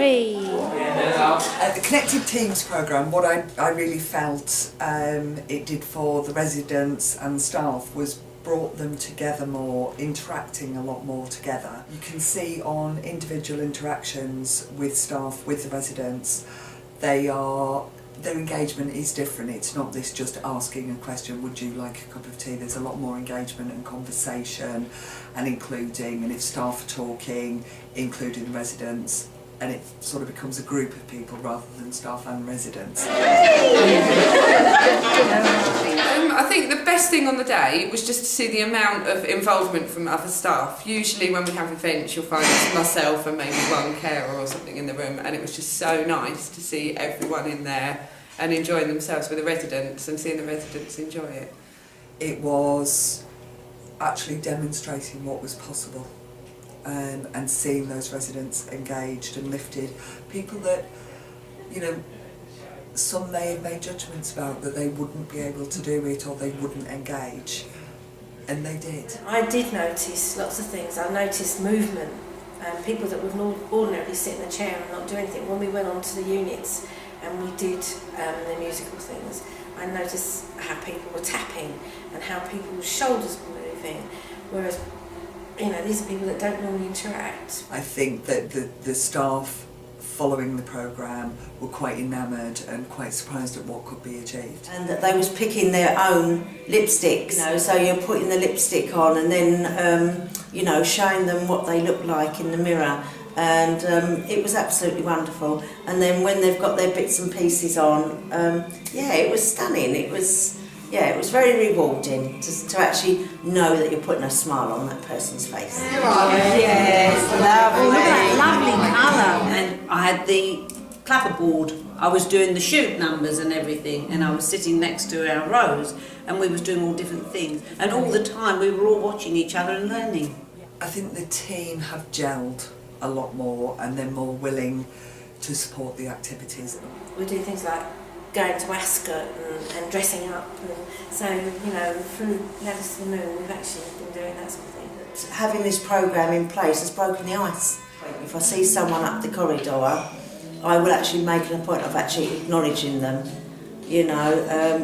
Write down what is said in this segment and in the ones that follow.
3. The Connected Teams programme, what I really felt it did for the residents and staff was brought them together more, interacting a lot more together. You can see on individual interactions with staff, with the residents, their engagement is different. It's not this just asking a question, would you like a cup of tea? There's a lot more engagement and conversation and including, and if staff are talking, including the residents, and it sort of becomes a group of people rather than staff and residents. I think the best thing on the day was just to see the amount of involvement from other staff. Usually when we have events you'll find myself and maybe one carer or something in the room, and it was just so nice to see everyone in there and enjoying themselves with the residents and seeing the residents enjoy it. It was actually demonstrating what was possible. And seeing those residents engaged and lifted. People that, you know, some may have made judgments about that they wouldn't be able to do it or they wouldn't engage, and they did. I did notice lots of things. I noticed movement, people that would ordinarily sit in a chair and not do anything. When we went on to the units and we did the musical things, I noticed how people were tapping and how people's shoulders were moving, whereas these are people that don't normally interact. I think that the staff following the programme were quite enamoured and quite surprised at what could be achieved. And that they was picking their own lipsticks, so you're putting the lipstick on and then, showing them what they look like in the mirror. And it was absolutely wonderful. And then when they've got their bits and pieces on, it was stunning. It was very rewarding to actually know that you're putting a smile on that person's face. Yes, lovely. Look at that lovely colour. And I had the clapperboard. I was doing the shoot numbers and everything, and I was sitting next to our rows, and we was doing all different things. And all the time we were all watching each other and learning. I think the team have gelled a lot more and they're more willing to support the activities. We do things like going to Ascot and dressing up, and so through Letters to the Moon we've actually been doing that sort of thing. Having this programme in place has broken the ice. If I see someone up the corridor, I will actually make a point of actually acknowledging them,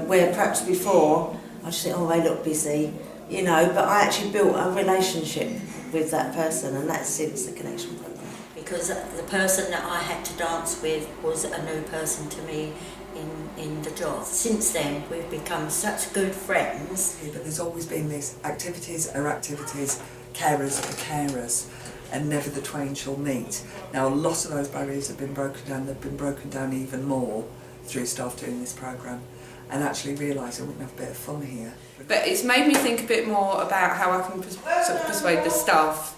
where perhaps before I just think, oh, they look busy, but I actually built a relationship with that person, and that's since the Connection programme. Because the person that I had to dance with was a new person to me in the job. Since then we've become such good friends. But there's always been this activities are activities, carers are carers, and never the twain shall meet. Now a lot of those barriers have been broken down, they've been broken down even more through staff doing this programme and actually realising we can have a bit of fun here. But it's made me think a bit more about how I can persuade the staff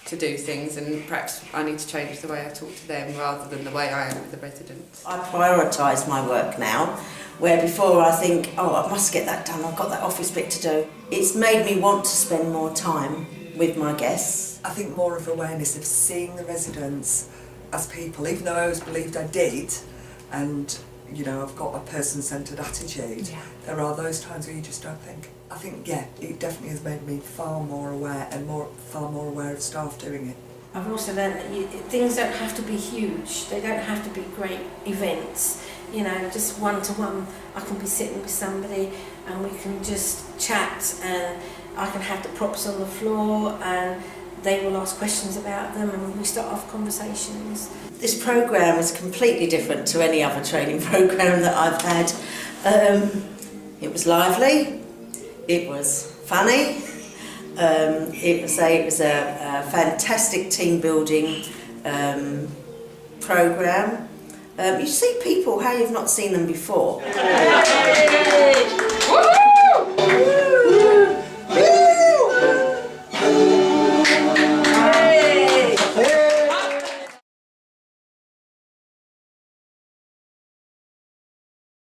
to do things, and perhaps I need to change the way I talk to them rather than the way I am with the residents. I prioritise my work now, where before I think, oh, I must get that done, I've got that office bit to do. It's made me want to spend more time with my guests. I think more of awareness of seeing the residents as people, even though I always believed I did, and I've got a person-centred attitude. Yeah. There are those times where you just don't think. I think, it definitely has made me far more aware and far more aware of staff doing it. I've also learned that things don't have to be huge. They don't have to be great events. Just one-to-one. I can be sitting with somebody and we can just chat, and I can have the props on the floor and they will ask questions about them and we start off conversations. This programme is completely different to any other training programme that I've had. It was lively, it was funny, it was a fantastic team building programme. You see people how you've not seen them before.